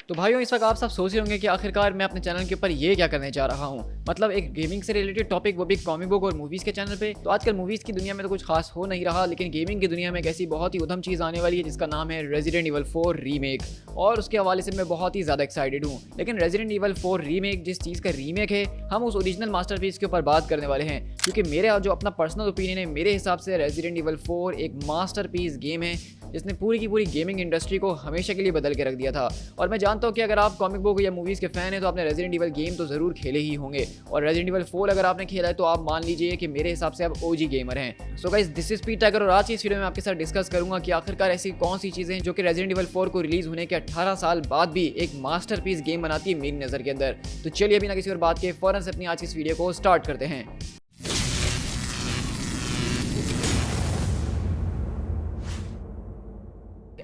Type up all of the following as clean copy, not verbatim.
तो भाइयों, इस वक्त आप सब सोच रहे होंगे कि आखिरकार मैं अपने चैनल के ऊपर ये क्या करने जा रहा हूँ। मतलब एक गेमिंग से रिलेटेड टॉपिक, वो भी कॉमिक बुक और मूवीज़ के चैनल पे। तो आजकल मूवीज़ की दुनिया में तो कुछ खास हो नहीं रहा, लेकिन गेमिंग की दुनिया में एक ऐसी बहुत ही उधम चीज़ आने वाली है जिसका नाम है रेजिडेंट इवल 4 रीमेक। और उसके हवाले से मैं बहुत ही ज़्यादा एक्साइटेड हूँ। लेकिन रेजिडेंट इवल 4 रीमेक जिस चीज़ का रीमेक है, हम उस ओरिजिनल मास्टरपीस के ऊपर बात करने वाले हैं। क्योंकि मेरा जो अपना पर्सनल ओपिनियन है, मेरे हिसाब से रेजिडेंट इवल 4 एक मास्टरपीस गेम है जिसने पूरी की पूरी गेमिंग इंडस्ट्री को हमेशा के लिए बदल के रख दिया था। और मैं जानता हूँ कि अगर आप कॉमिक बुक या मूवीज़ के फ़ैन हैं तो आपने रेजिडेंट इवल गेम तो ज़रूर खेले ही होंगे। और रेजिडेंट इवल 4 अगर आपने खेला है तो आप मान लीजिए कि मेरे हिसाब से आप ओजी गेमर हैं। सो गाइस, दिस इज पीट टाइगर और आज की इस वीडियो में आपके साथ डिस्कस करूंगा कि आखिरकार ऐसी कौन सी चीज़ें हैं जो कि रेजिडेंट इवल 4 को रिलीज़ होने के 18 साल बाद भी एक मास्टरपीस गेम बनाती है मेरी नज़र के अंदर। तो चलिए अभी ना किसी और बात के फ़ौरन से अपनी आज की इस वीडियो को स्टार्ट करते हैं।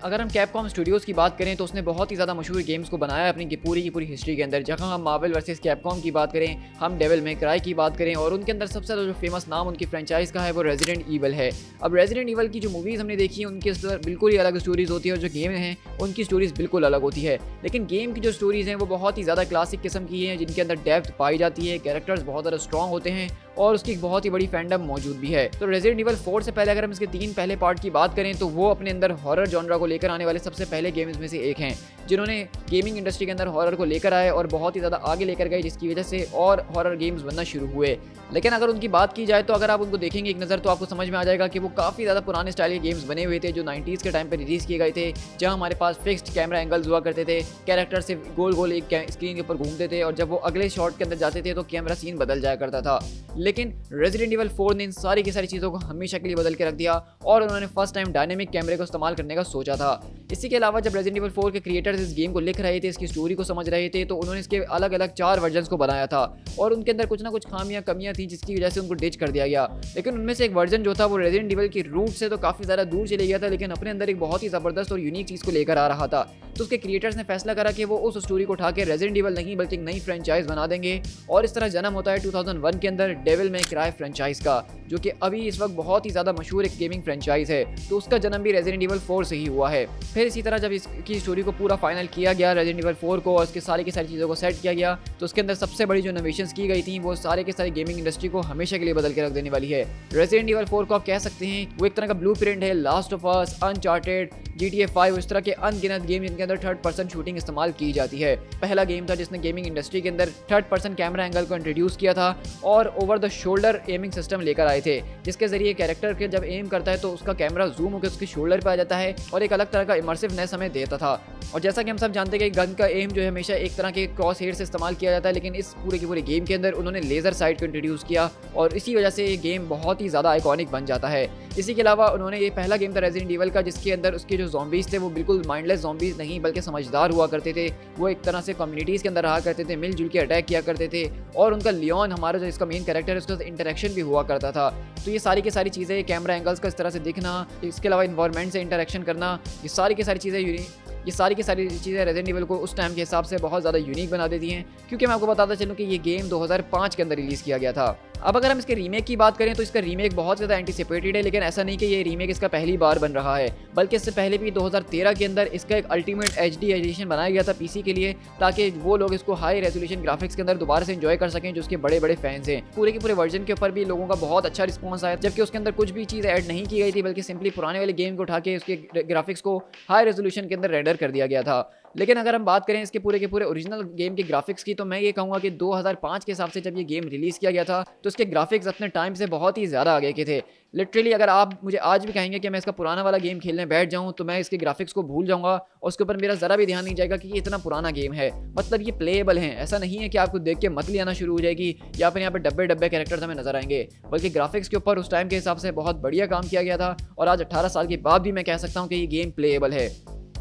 अगर हम कैपकॉम स्टूडियोज़ की बात करें तो उसने बहुत ही ज़्यादा मशहूर गेम्स को बनाया है अपनी की पूरी हिस्ट्री के अंदर। जहाँ हम मार्वल वर्सेस कैपकॉम की बात करें, हम डेविल मे क्राई की बात करें, और उनके अंदर सबसे ज़्यादा जो फेमस नाम उनकी फ्रेंचाइज का है वो रेजिडेंट ईवल है। अब रेजिडेंट ईवल की जो मूवीज़ हमने देखी है उनके अंदर बिल्कुल ही अलग स्टोरीज़ होती है और जो गेम हैं उनकी स्टोरीज़ बिल्कुल अलग होती है। लेकिन गेम की जो स्टोरीज़ हैं वो बहुत ही ज़्यादा क्लासिक किस्म की हैं, जिनके अंदर डेप्थ पाई जाती है, कैरेक्टर्स बहुत ज़्यादा स्ट्रॉन्ग होते हैं और उसकी एक बहुत ही बड़ी फैंडम मौजूद भी है। तो रेजिडेंट इवल 4 से पहले अगर हम इसके 3 पहले पार्ट की बात करें तो वो अपने अंदर हॉरर जॉनरा को लेकर आने वाले सबसे पहले गेम्स में से एक हैं, जिन्होंने गेमिंग इंडस्ट्री के अंदर हॉरर को लेकर आए और बहुत ही ज़्यादा आगे लेकर गए, जिसकी वजह से और हॉरर गेम्स बनना शुरू हुए। लेकिन अगर उनकी बात की जाए तो अगर आप उनको देखेंगे एक नज़र तो आपको समझ में आ जाएगा कि वो काफ़ी ज़्यादा पुराने स्टाइल के गेम्स बने हुए थे जो 90s के टाइम पर रिलीज़ किए गए थे, जहाँ हमारे पास फिक्स्ड कैमरा एंगल्स हुआ करते थे, कैरेक्टर से गोल गोल एक स्क्रीन के ऊपर घूमते थे और जब वो अगले शॉट के अंदर जाते थे तो कैमरा सीन बदल जाया करता था। लेकिन रेजिडेंट इवल 4 ने इन सारी की सारी चीज़ों को हमेशा के लिए बदल के रख दिया और उन्होंने फर्स्ट टाइम डायनेमिक कैमरे को इस्तेमाल करने का सोचा था। इसी के अलावा जब रेजिडेंट इवल 4 के क्रिएटर्स इस गेम को लिख रहे थे, इसकी स्टोरी को समझ रहे थे, तो उन्होंने इसके अलग अलग 4 वर्जन्स को बनाया था और उनके अंदर कुछ ना कुछ खामियां कमियां थी जिसकी वजह से उनको डिच कर दिया गया। लेकिन उनमें से एक वर्जन जो था वो रेजिडेंट इवल की रूट से तो काफ़ी ज़्यादा दूर चले गया था, लेकिन अपने अंदर एक बहुत ही ज़बरदस्त और यूनिक चीज़ को लेकर आ रहा था। तो उसके क्रिएटर्स ने फैसला करा कि वो उस स्टोरी को उठा के रेजिडेंट इवल नहीं बल्कि एक नई फ्रेंचाइज बना देंगे और इस तरह जन्म होता है 2001 के अंदर डेविल मे क्राई फ्रेंचाइज का, जो कि अभी इस वक्त बहुत ही ज़्यादा मशहूर एक गेमिंग फ्रेंचाइज है। तो उसका जन्म भी रेजिडेंट इवल 4 से ही हुआ है। फिर इसी तरह जब इसकी स्टोरी को पूरा फाइनल किया गया रेजिडेंट इवल 4 को और उसके सारी की सारी चीज़ों को सेट किया गया, तो उसके अंदर सबसे बड़ी जो इनोवेशंस की गई थी वो सारे के सारे गेमिंग इंडस्ट्री को हमेशा के लिए बदल के रख देने वाली है। रेजिडेंट इवल 4 को आप कह सकते हैं वो एक तरह का ब्लूप्रिंट है last of us, uncharted, GTA 5, इस तरह के अनगिनत गेम जिनके अंदर थर्ड पर्सन शूटिंग इस्तेमाल की जाती है। पहला गेम था जिसने गेमिंग इंडस्ट्री के अंदर थर्ड पर्सन कैमरा एंगल को इंट्रोड्यूस किया था और over the shoulder aiming system लेकर आए थे, जिसके जरिए कैरेक्टर के जब एम करता है तो उसका कैमरा जूम होकर उसके शोल्डर पर आ जाता है और एक अलग तरह का इमर्सिवनेस हमें देता था। और जैसा कि हम सब जानते हैं कि गन का एम जो है हमेशा एक तरह के क्रॉस हेयर से इस्तेमाल किया जाता है, लेकिन इस पूरे के पूरे गेम के अंदर उन्होंने लेज़र साइट को इंट्रोड्यूस किया और इसी वजह से ये गेम बहुत ही ज़्यादा आइकॉनिक बन जाता है। इसी के अलावा उन्होंने ये पहला गेम था रेजिडेंट इवल का जिसके अंदर उसके जो ज़ॉम्बीज़ थे वो बिल्कुल माइंडलेस ज़ॉम्बीज़ नहीं बल्कि समझदार हुआ करते थे। वो एक तरह से कम्युनिटीज़ के अंदर रहा करते थे, मिलजुल के अटैक किया करते थे और उनका लियोन हमारा जो इसका मेन कैरेक्टर है उसका इंटरेक्शन भी हुआ करता था। तो ये सारी की सारी चीज़ें, कैमरा एंगल्स का इस तरह से दिखना, इसके अलावा इन्वायरमेंट से इंटरेक्शन करना, ये सारी की सारी चीज़ें रेजिडेंट इवल को उस टाइम के हिसाब से बहुत ज़्यादा यूनिक बना देती हैं। क्योंकि मैं आपको बताता चलूँ कि ये गेम 2005 के अंदर रिलीज़ किया गया था। अब अगर हम इसके रीमेक की बात करें तो इसका रीमेक बहुत ज़्यादा एंटिसिपेटेड है, लेकिन ऐसा नहीं कि ये रीमेक इसका पहली बार बन रहा है, बल्कि इससे पहले भी 2013 के अंदर इसका एक अल्टीमेट HD एडिशन बनाया गया था PC के लिए, ताकि वो लोग इसको हाई रेजोल्यूशन ग्राफिक्स के अंदर दोबारा से एंजॉय कर सकें जो उसके बड़े बड़े फैंस हैं। पूरे के पूरे वर्जन के ऊपर भी लोगों का बहुत अच्छा रिस्पॉन्स आया, जबकि उसके अंदर कुछ भी चीज़ ऐड नहीं की गई थी, बल्कि सिंपली पुराने वाले गेम को उठा के उसके ग्राफिक्स को हाई रेजोल्यूशन के अंदर रेंडर कर दिया गया था। लेकिन अगर हम बात करें इसके पूरे के पूरे ओरिजिनल गेम के ग्राफिक्स की तो मैं ये कहूँगा कि 2005 के हिसाब से जब ये गेम रिलीज़ किया गया था तो इसके ग्राफिक्स अपने टाइम से बहुत ही ज़्यादा आगे के थे। लिटरली अगर आप मुझे आज भी कहेंगे कि मैं इसका पुराना वाला गेम खेलने बैठ जाऊं तो मैं इसके ग्राफिक्स को भूल जाऊंगा और उसके ऊपर मेरा ज़रा भी ध्यान नहीं जाएगा कि ये इतना पुराना गेम है। मतलब ये प्लेएबल है, ऐसा नहीं है कि आपको देख के मतली आना शुरू हो जाएगी या फिर यहाँ पे डब्बे डब्बे कैरेक्टर्स हमें नजर आएंगे, बल्कि ग्राफिक्स के ऊपर उस टाइम के हिसाब से बहुत बढ़िया काम किया गया था और आज 18 साल के बाद भी मैं कह सकता हूँ कि ये गेम प्लेएबल है।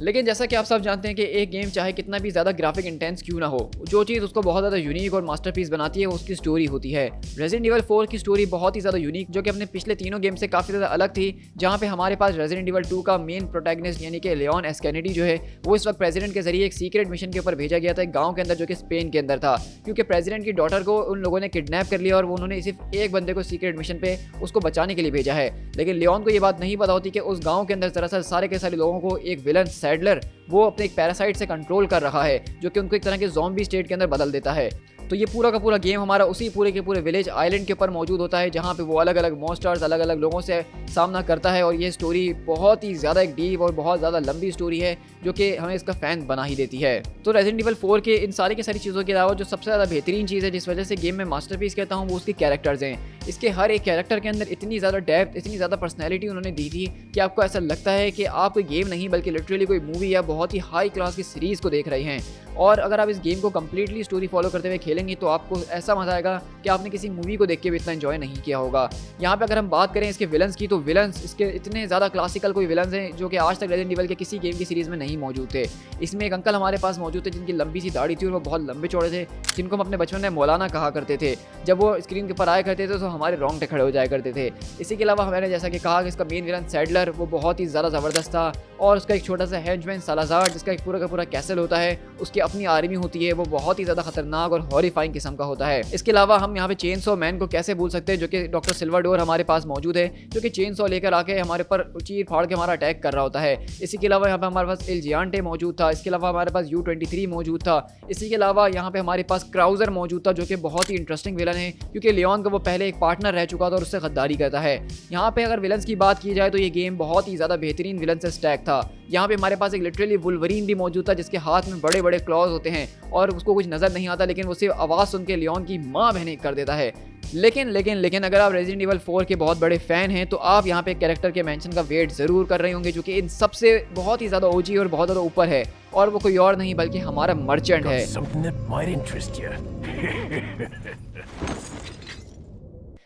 लेकिन जैसा कि आप सब जानते हैं कि एक गेम चाहे कितना भी ज़्यादा ग्राफिक इंटेंस क्यों ना हो, जो चीज़ उसको बहुत ज़्यादा यूनिक और मास्टरपीस बनाती है वो उसकी स्टोरी होती है। रेजिडेंट इवल 4 की स्टोरी बहुत ही ज़्यादा यूनिक, जो कि अपने पिछले तीनों गेम से काफ़ी ज़्यादा अलग थी, जहाँ पे हमारे पास रेजिडेंट इवल 2 का मेन प्रोटैगनिस्ट यानी कि लियोन एस कैनेडी जो है वो इस वक्त प्रेसिडेंट के जरिए एक सीक्रेट मिशन के ऊपर भेजा गया था एक गाँव के अंदर जो कि स्पेन के अंदर था, क्योंकि प्रेसिडेंट की डॉटर को उन लोगों ने किडनैप कर लिया और उन्होंने सिर्फ एक बंदे को सीक्रेट मिशन पे उसको बचाने के लिए भेजा है। लेकिन लियोन को ये बात नहीं पता होती कि उस गाँव के अंदर दरअसल सारे के सारे लोगों को एक विलन सैडलर वो अपने एक पैरासाइट से कंट्रोल कर रहा है, जो कि उनको एक तरह के ज़ॉम्बी स्टेट के अंदर बदल देता है। तो ये पूरा का पूरा गेम हमारा उसी पूरे के पूरे विलेज आइलैंड के ऊपर मौजूद होता है, जहाँ पे वो अलग अलग मॉन्स्टर्स अलग अलग लोगों से सामना करता है। और ये स्टोरी बहुत ही ज़्यादा एक डीप और बहुत ज़्यादा लंबी स्टोरी है, जो कि हमें इसका फ़ैन बना ही देती है। तो रेजिडेंट इविल 4 के इन सारी की सारी चीज़ों के अलावा जो सबसे ज़्यादा बेहतरीन चीज़ है, जिस वजह से गेम में मास्टरपीस कहता हूँ, वो उसके कैरेक्टर्स हैं। इसके हर एक कैरेक्टर के अंदर इतनी ज़्यादा डेप्थ, इतनी ज़्यादा पर्सनैलिटी उन्होंने दी थी कि आपको ऐसा लगता है कि आप कोई गेम नहीं बल्कि लिटरली कोई मूवी या बहुत ही हाई क्लास की सीरीज़ को देख रहे हैं। और अगर आप इस गेम को कम्प्लीटली स्टोरी फॉलो करते हुए खेलेंगे तो आपको ऐसा मजा आएगा कि आपने किसी मूवी को देख के भी इतना एंजॉय नहीं किया होगा। यहाँ पे अगर हम बात करें इसके विलन्स की, तो विलन्स इसके इतने ज़्यादा क्लासिकल कोई विलन्स हैं जो कि आज तक रेजिडेंट इविल के किसी गेम की सीरीज़ में नहीं मौजूद थे। इसमें एक अंकल हमारे पास मौजूद थे जिनकी लंबी सी दाढ़ी थी और वो बहुत लंबे चौड़े थे, जिनको हम अपने बचपन में मौलाना कहा करते थे। जब वो स्क्रीन के ऊपर आया करते थे तो हमारे रोंगटे खड़े हो जाया करते थे। इसी के अलावा मैंने जैसा कि कहा कि इसका मेन विलन सैडलर वो बहुत ही ज़्यादा ज़बरदस्त था, और उसका एक छोटा सा हेंचमैन सालाज़ार जिसका एक पूरा का पूरा कैसल होता है, उसकी अपनी आर्मी होती है, वो बहुत ही ज़्यादा खतरनाक और हॉरिफाइंग किस्म का होता है। इसके अलावा हम यहाँ पे चेनसॉ मैन को कैसे भूल सकते हैं, जो कि डॉक्टर सिल्वरडोर हमारे पास मौजूद है, जो कि चेनसॉ लेकर आके हमारे पर चीर फाड़ के हमारा अटैक कर रहा होता है। इसी के अलावा यहाँ पे हमारे पास एल जियांटे मौजूद था। इसके अलावा हमारे पास U-23 मौजूद था। इसी के अलावा यहाँ पे हमारे पास क्राउजर मौजूद था, जो कि बहुत ही इंटरेस्टिंग विलन है, क्योंकि लियोन का वो पहले एक पार्टनर रह चुका था और उससे गद्दारी करता है। यहाँ पे अगर विलन्स की बात की जाए तो ये गेम बहुत ही ज़्यादा बेहतरीन विलन से स्टैक था। यहाँ पे हमारे पास एक लिटरली वुल्वरीन भी मौजूद था, जिसके हाथ में बड़े बड़े क्लॉज होते हैं और उसको कुछ नज़र नहीं आता, लेकिन वो सिर्फ आवाज़ सुन के लियोन की माँ बहने कर देता है। लेकिन अगर आप रेजिडेंट इविल 4 के बहुत बड़े फ़ैन हैं तो आप यहाँ पे कैरेक्टर के मेंशन का वेट ज़रूर कर रहे होंगे, जो कि इन सबसे बहुत ही ज़्यादा ओजी और बहुत ज़्यादा ऊपर है, और वो कोई और नहीं बल्कि हमारा मर्चेंट है।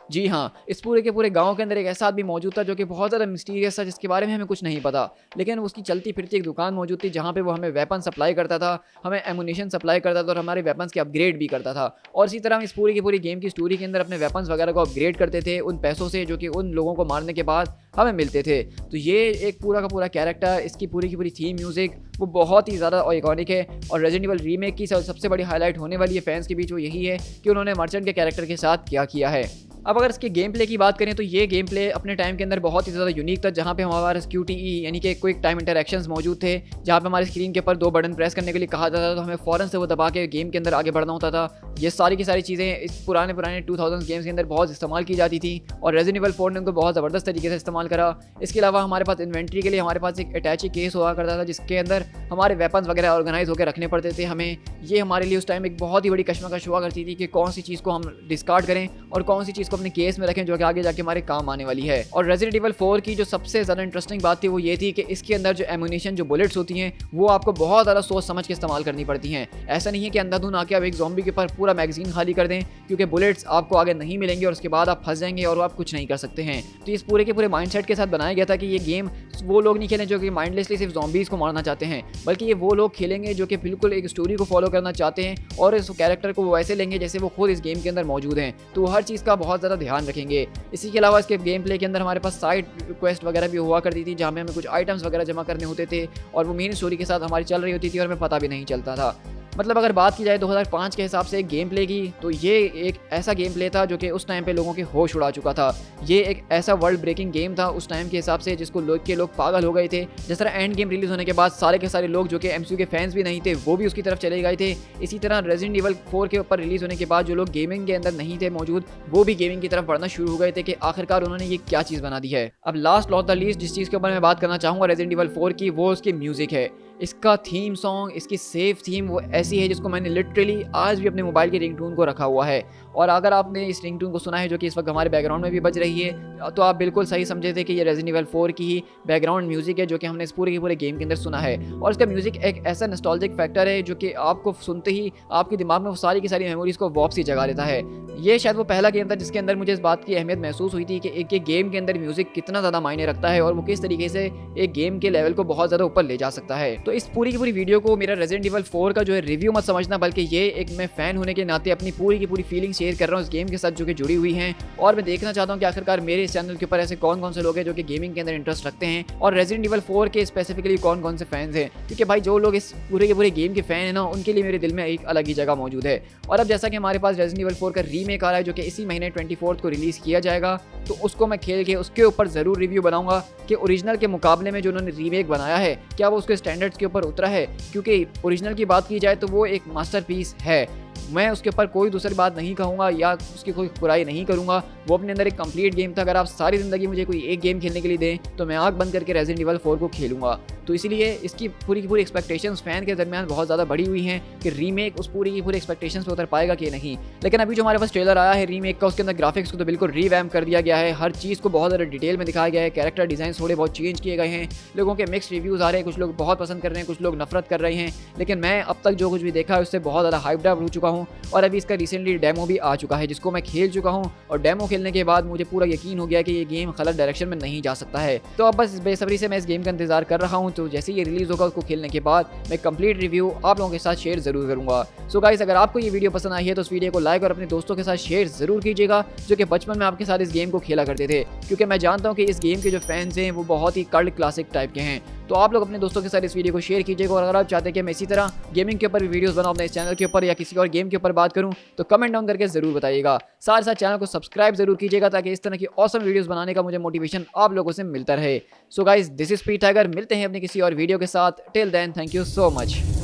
जी हाँ, इस पूरे के पूरे गांव के अंदर एक ऐसा आदमी मौजूद था जो कि बहुत ज़्यादा मिस्टीरियस था, जिसके बारे में हमें कुछ नहीं पता, लेकिन उसकी चलती फिरती एक दुकान मौजूद थी जहाँ पे वो हमें वेपन सप्लाई करता था, हमें एमुनिशन सप्लाई करता था और हमारे वेपन्स के अपग्रेड भी करता था। और इसी तरह हम इस पूरी की पूरी गेम की स्टोरी के अंदर अपने वेपन्स वगैरह को अपग्रेड करते थे उन पैसों से जो कि उन लोगों को मारने के बाद हमें मिलते थे। तो ये एक पूरा का पूरा कैरेक्टर, इसकी पूरी की पूरी थीम म्यूज़िक वो बहुत ही ज़्यादा आइकॉनिक है। और रेजिडेंट इविल रीमेक की सबसे बड़ी हाईलाइट होने वाली है फैंस के बीच, वो यही है कि उन्होंने मर्चेंट के कैरेक्टर के साथ क्या किया है। अब अगर इसके गेम प्ले की बात करें तो ये गेम प्ले अपने टाइम के अंदर बहुत ही ज़्यादा यूनिक था, जहाँ पे हमारे पास QTE यानी कि क्विक टाइम इंटरैक्शंस मौजूद थे, जहाँ पे हमारे स्क्रीन के ऊपर 2 बटन प्रेस करने के लिए कहा जाता था तो हमें फ़ौरन से वो दबा के गेम के अंदर आगे बढ़ना होता था। ये सारी की सारी चीज़ें इस पुराने 2000 गेम्स के अंदर बहुत इस्तेमाल की जाती थी और रेजिडेंट इविल 4 ने उनको बहुत ज़बरदस्त तरीके से इस्तेमाल करा। इसके अलावा हमारे पास इन्वेंट्री के लिए हमारे पास एक अटैची केस हुआ करता था, जिसके अंदर हमारे वेपन्स वगैरह ऑर्गेनाइज होकर रखने पड़ते थे हमें। ये हमारे लिए उस टाइम एक बहुत ही बड़ी कश्मकश हुआ करती थी कि कौन सी चीज़ को हम डिस्कार्ड करें और कौन सी चीज़ को अपने केस में रखें जो कि आगे जाके हमारे काम आने वाली है। और रेजिडेंट इविल 4 की जो सबसे ज़्यादा इंटरेस्टिंग बात थी वो ये थी कि इसके अंदर जो एमुनिशन जो बुलेट्स होती हैं वो आपको बहुत ज़्यादा सोच समझ के इस्तेमाल करनी पड़ती हैं। ऐसा नहीं है कि अंधाधुन आके आप एक ज़ॉम्बी के ऊपर पूरा मैगजीन खाली कर दें, क्योंकि बुलेट्स आपको आगे नहीं मिलेंगे और उसके बाद आप फंस जाएंगे और आप कुछ नहीं कर सकते हैं। तो इस पूरे के पूरे माइंडसेट के साथ बनाया गया था कि ये गेम वो लोग नहीं खेलें जो कि माइंडलेसली सिर्फ ज़ॉम्बीज़ को मारना चाहते हैं, बल्कि ये वो लोग खेलेंगे जो कि बिल्कुल एक स्टोरी को फॉलो करना चाहते हैं और इस कैरेक्टर को वो ऐसे लेंगे जैसे वो खुद इस गेम के अंदर मौजूद हैं। तो वो हर चीज़ का बहुत ज़्यादा ध्यान रखेंगे। इसी के अलावा इसके गेम प्ले के अंदर हमारे पास साइड क्वेस्ट वगैरह भी हुआ करती थी, जहाँ में हमें कुछ आइटम्स वगैरह जमा करने होते थे और वो मेन स्टोरी के साथ हमारी चल रही होती थी और हमें पता भी नहीं चलता था। मतलब अगर बात की जाए 2005 के हिसाब से गेम प्ले की, तो ये एक ऐसा गेम प्ले था जो कि उस टाइम पे लोगों के होश उड़ा चुका था। ये एक ऐसा वर्ल्ड ब्रेकिंग गेम था उस टाइम के हिसाब से जिसको लोग पागल हो गए थे। जिस तरह एंड गेम रिलीज़ होने के बाद सारे के सारे लोग जो कि MCU के फैंस भी नहीं थे वो भी उसकी तरफ चले गए थे। इसी तरह रेजिडेंट इविल 4 के ऊपर रिलीज़ होने के बाद जो लोग गेमिंग के अंदर नहीं थे मौजूद वो भी गेमिंग की तरफ बढ़ना शुरू हो गए थे कि आखिरकार उन्होंने ये क्या चीज़ बना दी है। अब लास्ट नॉट द लीस्ट जिस चीज़ के ऊपर मैं बात करना चाहूँगा रेजिडेंट इविल 4 की, वो उसकी म्यूज़िक है। इसका थीम सॉन्ग, इसकी सेफ थीम वो ऐसी है जिसको मैंने लिटरली आज भी अपने मोबाइल की रिंगटोन को रखा हुआ है। और अगर आपने इस रिंगटोन को सुना है जो कि इस वक्त हमारे बैकग्राउंड में भी बज रही है, तो आप बिल्कुल सही समझे थे कि ये रेजिडेंट इविल 4 की ही बैकग्राउंड म्यूज़िक है जो कि हमने इस पूरे के पूरे गेम के अंदर सुना है। और इसका म्यूज़िक एक ऐसा नॉस्टैल्जिक फैक्टर है जो कि आपको सुनते ही आपके दिमाग में वो सारी की सारी मेमोरीज़ को वापसी जगा देता है। ये शायद वो पहला गेम था जिसके अंदर मुझे इस बात की अहमियत महसूस हुई थी कि एक गेम के अंदर म्यूज़िक कितना ज़्यादा मायने रखता है और वो किस तरीके से एक गेम के लेवल को बहुत ज़्यादा ऊपर ले जा सकता है। तो इस पूरी की पूरी वीडियो को मेरा रेजिडेंट इविल 4 का जो है रिव्यू मत समझना, बल्कि ये एक मैं फ़ैन होने के नाते अपनी पूरी की पूरी फीलिंग शेयर कर रहा हूँ इस गेम के साथ जो कि जुड़ी हुई हैं। और मैं देखना चाहता हूँ कि आखिरकार मेरे इस चैनल के ऊपर ऐसे कौन कौन से लोग हैं जो कि गेमिंग के अंदर इंटरेस्ट रखते हैं और रेजिडेंट इविल 4 के स्पेसिफिकली कौन कौन से फैंस हैं, क्योंकि भाई जो लोग इस पूरे के पूरे गेम के फ़ैन हैं ना, उनके लिए मेरे दिल में एक अलग ही जगह मौजूद है। और अब जैसा कि हमारे पास रेजिडेंट इविल 4 का रीमेक आ रहा है जो कि इसी महीने 24 को रिलीज़ किया जाएगा, तो उसको मैं खेल के उसके ऊपर ज़रूर रिव्यू बनाऊंगा कि ओरिजिनल के मुकाबले में जो उन्होंने रीमेक बनाया है क्या वो उसके स्टैंडर्ड इसके ऊपर उतरा है, क्योंकि ओरिजिनल की बात की जाए तो वो एक मास्टरपीस है। मैं उसके ऊपर कोई दूसरी बात नहीं कहूँगा या उसकी कोई बुराई नहीं करूँगा। वो अपने अंदर एक कंप्लीट गेम था। अगर आप सारी ज़िंदगी मुझे कोई एक गेम खेलने के लिए दें तो मैं आँख बंद करके रेजिडेंट इवल 4 को खेलूँगा। तो इसीलिए इसकी पूरी की पूरी एक्सपेक्टेशंस फैन के दरमियान बहुत ज़्यादा बढ़ी हुई हैं कि रीमेक उस पूरी की पूरी एक्सपेक्टेशंस पे उतर पाएगा कि नहीं। लेकिन अभी जो हमारे पास ट्रेलर आया है रीमेक का, उसके अंदर ग्राफिक्स को तो बिल्कुल रीवैम्प कर दिया गया है। हर चीज़ को बहुत ज़्यादा डिटेल में दिखाया गया है। कैरेक्टर डिज़ाइन थोड़े बहुत चेंज किए गए हैं। लोगों के मिक्स्ड रिव्यूज़ आ रहे हैं, कुछ लोग बहुत पसंद कर रहे हैं, कुछ लोग नफरत कर रहे हैं। लेकिन मैं अब तक जो कुछ भी देखा है उससे बहुत ज़्यादा हाइप्ड अप हो चुका हूँ। और अभी इसका रिसेंटली डेमो भी आ चुका है जिसको मैं खेल चुका हूँ, और डेमो खेलने के बाद मुझे पूरा यकीन हो गया कि ये गेम गलत डायरेक्शन में नहीं जा सकता है। तो अब बस बेसब्री से मैं इस गेम का इंतजार कर रहा हूँ। तो जैसे ये रिलीज होगा उसको खेलने के बाद मैं कंप्लीट रिव्यू आप लोगों के साथ शेयर जरूर करूंगा। सो गाइस, अगर आपको ये वीडियो पसंद आई है तो इस वीडियो को लाइक और अपने दोस्तों के साथ शेयर जरूर कीजिएगा, जो कि बचपन में आपके साथ इस गेम को खेला करते थे, क्योंकि मैं जानता हूँ कि इस गेम के जो फैंस हैं वो बहुत ही कल्ट क्लासिक टाइप के हैं। तो आप लोग अपने दोस्तों के साथ इस वीडियो को शेयर कीजिएगा। और अगर आप चाहते हैं कि मैं इसी तरह गेमिंग के ऊपर भी वीडियोस बनाऊं अपने इस चैनल के ऊपर या किसी और गेम के ऊपर बात करूं, तो कमेंट डाउन करके जरूर बताइएगा। साथ साथ चैनल को सब्सक्राइब जरूर कीजिएगा ताकि इस तरह की ऑसम वीडियोस बनाने का मुझे मोटिवेशन आप लोगों से मिलता रहे। So guys, this is Speed Tiger. मिलते हैं अपने किसी और वीडियो के साथ। Till then, thank you so much.